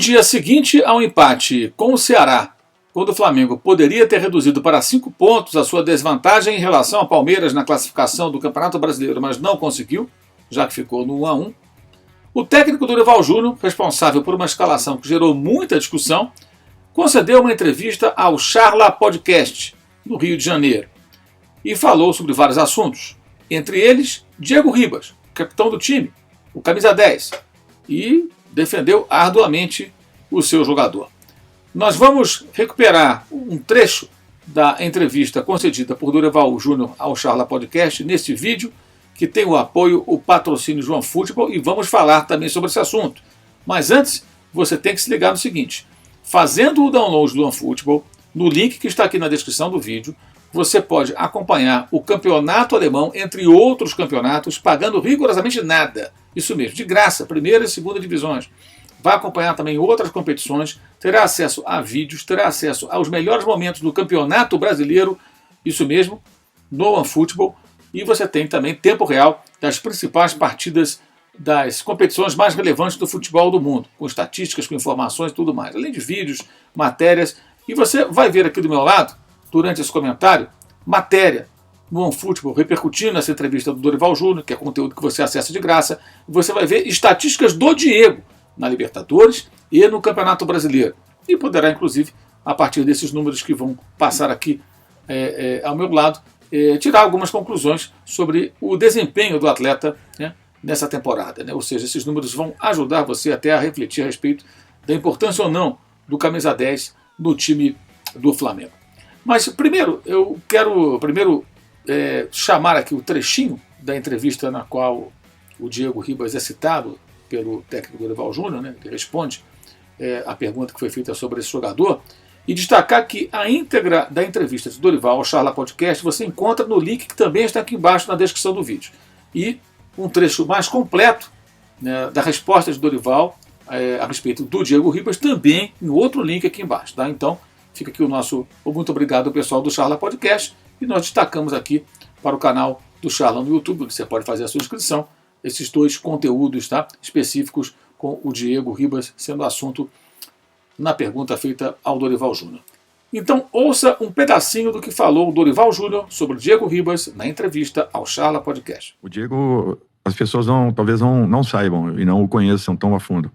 dia seguinte ao empate com o Ceará, quando o Flamengo poderia ter reduzido para 5 pontos a sua desvantagem em relação ao Palmeiras na classificação do Campeonato Brasileiro, mas não conseguiu, já que ficou no 1-1, o técnico Dorival Júnior, responsável por uma escalação que gerou muita discussão, concedeu uma entrevista ao Charla Podcast, no Rio de Janeiro, e falou sobre vários assuntos, entre eles Diego Ribas, capitão do time, o camisa 10, e defendeu arduamente o seu jogador. Nós vamos recuperar um trecho da entrevista concedida por Dorival Júnior ao Charla Podcast neste vídeo, que tem o apoio, o patrocínio João Futebol, e vamos falar também sobre esse assunto. Mas antes, você tem que se ligar no seguinte: fazendo o download do João Futebol, no link que está aqui na descrição do vídeo, você pode acompanhar o campeonato alemão, entre outros campeonatos, pagando rigorosamente nada. Isso mesmo, de graça, primeira e segunda divisões. Vai acompanhar também outras competições, terá acesso a vídeos, terá acesso aos melhores momentos do Campeonato Brasileiro, isso mesmo, no OneFootball, e você tem também tempo real das principais partidas das competições mais relevantes do futebol do mundo, com estatísticas, com informações e tudo mais, além de vídeos, matérias, e você vai ver aqui do meu lado, durante esse comentário, matéria no OneFootball repercutindo essa entrevista do Dorival Júnior, que é conteúdo que você acessa de graça, e você vai ver estatísticas do Diego, na Libertadores e no Campeonato Brasileiro. E poderá, inclusive, a partir desses números que vão passar aqui ao meu lado, tirar algumas conclusões sobre o desempenho do atleta, né, nessa temporada. Né? Ou seja, esses números vão ajudar você até a refletir a respeito da importância ou não do camisa 10 no time do Flamengo. Mas primeiro, eu quero chamar aqui o trechinho da entrevista na qual o Diego Ribas é citado pelo técnico Dorival Júnior, né, que responde a pergunta que foi feita sobre esse jogador, e destacar que a íntegra da entrevista de Dorival ao Charla Podcast você encontra no link que também está aqui embaixo na descrição do vídeo. E um trecho mais completo, né, da resposta de Dorival a respeito do Diego Ribas também em outro link aqui embaixo. Tá? Então fica aqui o nosso muito obrigado ao pessoal do Charla Podcast, e nós destacamos aqui para o canal do Charla no YouTube, onde você pode fazer a sua inscrição, esses dois conteúdos, tá, específicos com o Diego Ribas sendo assunto na pergunta feita ao Dorival Júnior. Então ouça um pedacinho do que falou o Dorival Júnior sobre o Diego Ribas na entrevista ao Charla Podcast. O Diego, as pessoas talvez não saibam e não o conheçam tão a fundo.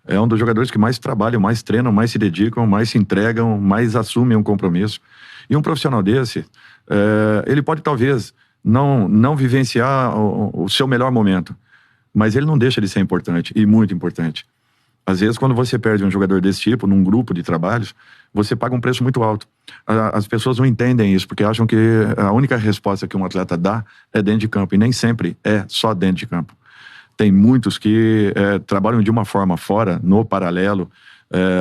É um dos jogadores que mais trabalham, mais treinam, mais se dedicam, mais se entregam, mais assumem um compromisso. E um profissional desse, ele pode talvez não vivenciar o seu melhor momento, mas ele não deixa de ser importante, e muito importante. Às vezes, quando você perde um jogador desse tipo, num grupo de trabalhos, você paga um preço muito alto. As pessoas não entendem isso, porque acham que a única resposta que um atleta dá é dentro de campo, e nem sempre é só dentro de campo. Tem muitos que trabalham de uma forma fora, no paralelo,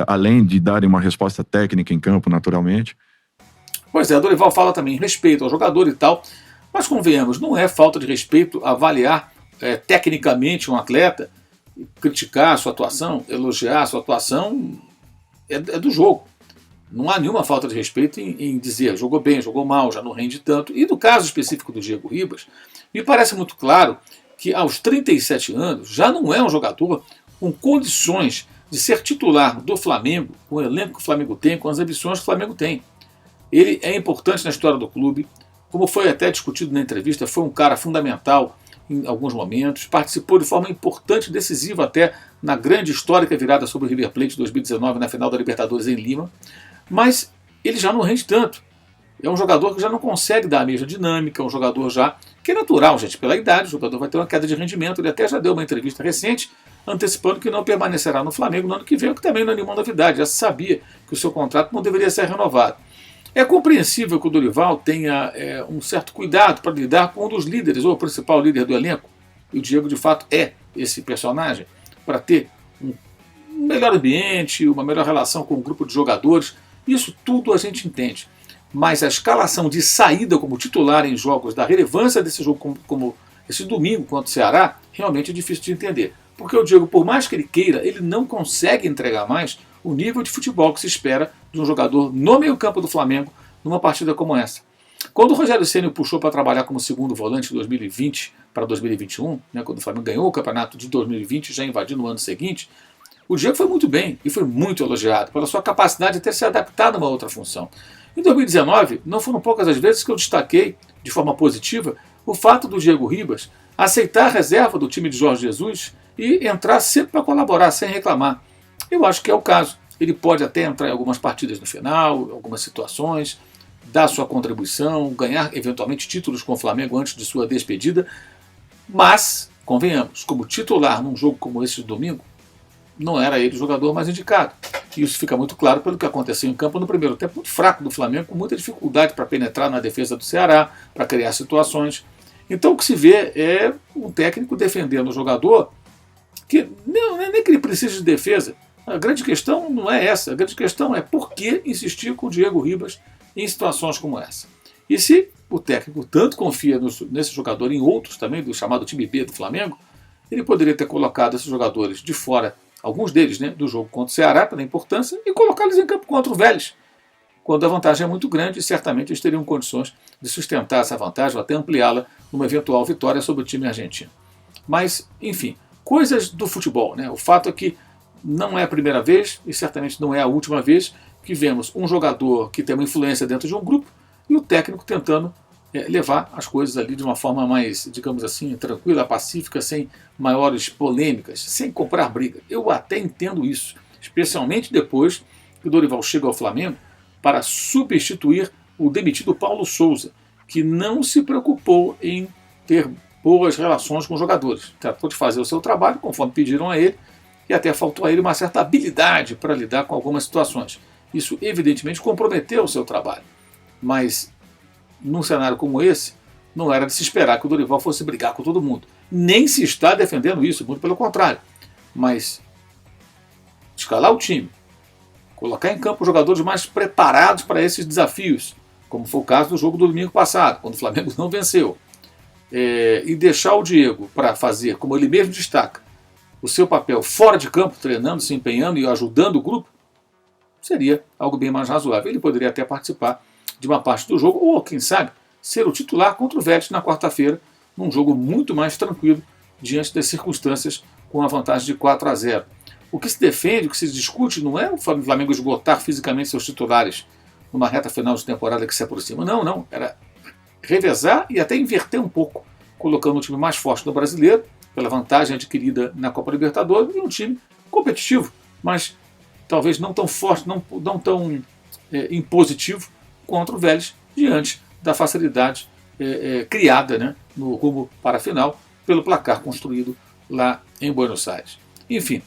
além de darem uma resposta técnica em campo, naturalmente. Pois é, o Dorival fala também em respeito ao jogador e tal, mas convenhamos, não é falta de respeito avaliar tecnicamente um atleta, criticar a sua atuação, elogiar a sua atuação, é do jogo. Não há nenhuma falta de respeito em dizer jogou bem, jogou mal, já não rende tanto. E no caso específico do Diego Ribas, me parece muito claro que aos 37 anos já não é um jogador com condições de ser titular do Flamengo, com o elenco que o Flamengo tem, com as ambições que o Flamengo tem. Ele é importante na história do clube, como foi até discutido na entrevista, foi um cara fundamental em alguns momentos, participou de forma importante, decisiva até na grande histórica virada sobre o River Plate de 2019 na final da Libertadores em Lima, mas ele já não rende tanto. É um jogador que já não consegue dar a mesma dinâmica, é um jogador já que é natural, gente, pela idade, o jogador vai ter uma queda de rendimento. Ele até já deu uma entrevista recente antecipando que não permanecerá no Flamengo no ano que vem, o que também não é nenhuma novidade, já se sabia que o seu contrato não deveria ser renovado. É compreensível que o Dorival tenha um certo cuidado para lidar com um dos líderes, ou o principal líder do elenco, e o Diego de fato é esse personagem, para ter um melhor ambiente, uma melhor relação com o grupo de jogadores. Isso tudo a gente entende. Mas a escalação de saída como titular em jogos da relevância desse jogo, como esse domingo contra o Ceará, realmente é difícil de entender. Porque o Diego, por mais que ele queira, ele não consegue entregar mais o nível de futebol que se espera de um jogador no meio-campo do Flamengo numa partida como essa. Quando o Rogério Ceni o puxou para trabalhar como segundo volante de 2020 para 2021, né, quando o Flamengo ganhou o campeonato de 2020, já invadindo o ano seguinte, O Diego foi muito bem e foi muito elogiado pela sua capacidade de ter se adaptado a uma outra função. Em 2019, não foram poucas as vezes que eu destaquei, de forma positiva, o fato do Diego Ribas aceitar a reserva do time de Jorge Jesus e entrar sempre para colaborar, sem reclamar. Eu acho que é o caso. Ele pode até entrar em algumas partidas no final, algumas situações, dar sua contribuição, ganhar eventualmente títulos com o Flamengo antes de sua despedida, mas, convenhamos, como titular num jogo como esse de domingo, não era ele o jogador mais indicado. E isso fica muito claro pelo que aconteceu em campo no primeiro tempo, muito fraco do Flamengo, com muita dificuldade para penetrar na defesa do Ceará, para criar situações. Então o que se vê é um técnico defendendo o jogador que não é nem que ele precise de defesa. A grande questão não é essa. A grande questão é por que insistir com o Diego Ribas em situações como essa. E se o técnico tanto confia nesse jogador e em outros também, do chamado time B do Flamengo, ele poderia ter colocado esses jogadores de fora, alguns deles, né, do jogo contra o Ceará, pela importância, e colocá-los em campo contra o Vélez, quando a vantagem é muito grande e certamente eles teriam condições de sustentar essa vantagem ou até ampliá-la numa eventual vitória sobre o time argentino. Mas, enfim, coisas do futebol, né? O fato é que não é a primeira vez, e certamente não é a última vez, que vemos um jogador que tem uma influência dentro de um grupo e o técnico tentando levar as coisas ali de uma forma mais, digamos assim, tranquila, pacífica, sem maiores polêmicas, sem comprar briga. Eu até entendo isso, especialmente depois que o Dorival chega ao Flamengo para substituir o demitido Paulo Souza, que não se preocupou em ter boas relações com os jogadores. Tratou de fazer o seu trabalho, conforme pediram a ele, e até faltou a ele uma certa habilidade para lidar com algumas situações. Isso, evidentemente, comprometeu o seu trabalho. Mas, num cenário como esse, não era de se esperar que o Dorival fosse brigar com todo mundo. Nem se está defendendo isso, muito pelo contrário. Mas, escalar o time, colocar em campo os jogadores mais preparados para esses desafios, como foi o caso do jogo do domingo passado, quando o Flamengo não venceu, e deixar o Diego para fazer, como ele mesmo destaca, o seu papel fora de campo, treinando, se empenhando e ajudando o grupo, seria algo bem mais razoável. Ele poderia até participar de uma parte do jogo, ou, quem sabe, ser o titular contra o Vélez na quarta-feira, num jogo muito mais tranquilo, diante das circunstâncias, com a vantagem de 4-0. O que se defende, o que se discute, não é o Flamengo esgotar fisicamente seus titulares numa reta final de temporada que se aproxima. Não. Era revezar e até inverter um pouco, colocando um time mais forte no Brasileiro, pela vantagem adquirida na Copa Libertadores, e um time competitivo, mas talvez não tão forte, não tão impositivo contra o Vélez, diante da facilidade criada, né, no rumo para a final, pelo placar construído lá em Buenos Aires. Enfim,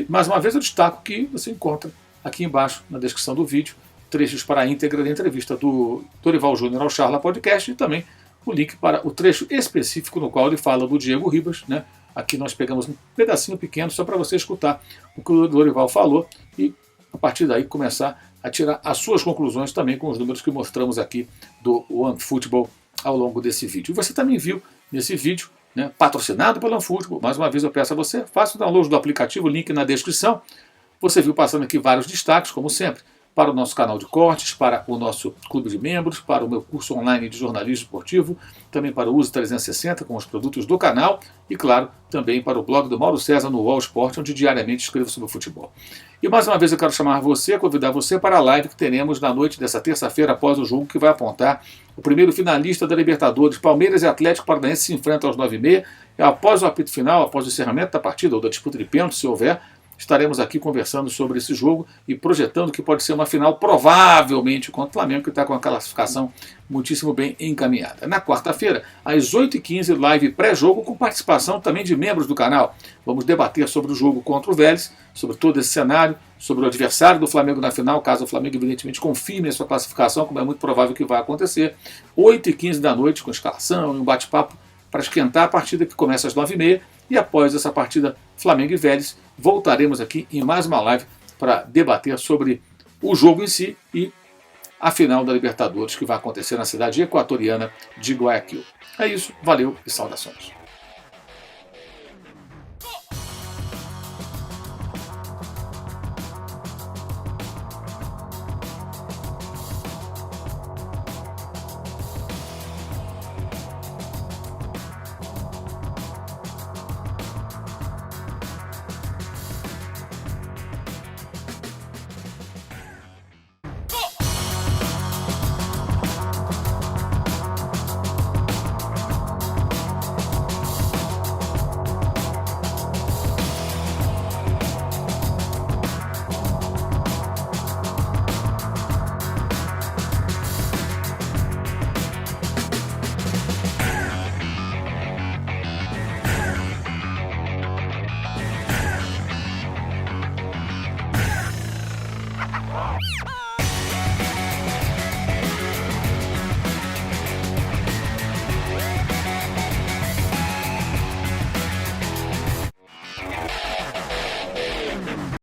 mais uma vez eu destaco que você encontra aqui embaixo, na descrição do vídeo, trechos para a íntegra da entrevista do Dorival Júnior ao Charla Podcast e também o link para o trecho específico no qual ele fala do Diego Ribas, né? Aqui nós pegamos um pedacinho pequeno só para você escutar o que o Dorival falou e a partir daí começar a tirar as suas conclusões também com os números que mostramos aqui do OneFootball ao longo desse vídeo. E você também viu nesse vídeo, né, patrocinado pelo OneFootball, mais uma vez eu peço a você, faça o download do aplicativo, link na descrição. Você viu passando aqui vários destaques, como sempre, para o nosso canal de cortes, para o nosso clube de membros, para o meu curso online de jornalismo esportivo, também para o Uso 360 com os produtos do canal e, claro, também para o blog do Mauro César no UOL Esporte, onde diariamente escrevo sobre o futebol. E mais uma vez eu quero chamar você, convidar você para a live que teremos na noite dessa terça-feira após o jogo que vai apontar o primeiro finalista da Libertadores. Palmeiras e Atlético Paranaense se enfrentam às 9h30 e após o apito final, após o encerramento da partida ou da disputa de pênalti, se houver, estaremos aqui conversando sobre esse jogo e projetando que pode ser uma final provavelmente contra o Flamengo, que está com a classificação muitíssimo bem encaminhada. Na quarta-feira, às 8h15, live pré-jogo com participação também de membros do canal. Vamos debater sobre o jogo contra o Vélez, sobre todo esse cenário, sobre o adversário do Flamengo na final, caso o Flamengo evidentemente confirme a sua classificação, como é muito provável que vai acontecer. 8h15 da noite, com escalação e um bate-papo para esquentar a partida que começa às 9h30. E após essa partida Flamengo e Vélez, voltaremos aqui em mais uma live para debater sobre o jogo em si e a final da Libertadores que vai acontecer na cidade equatoriana de Guayaquil. É isso, valeu e saudações.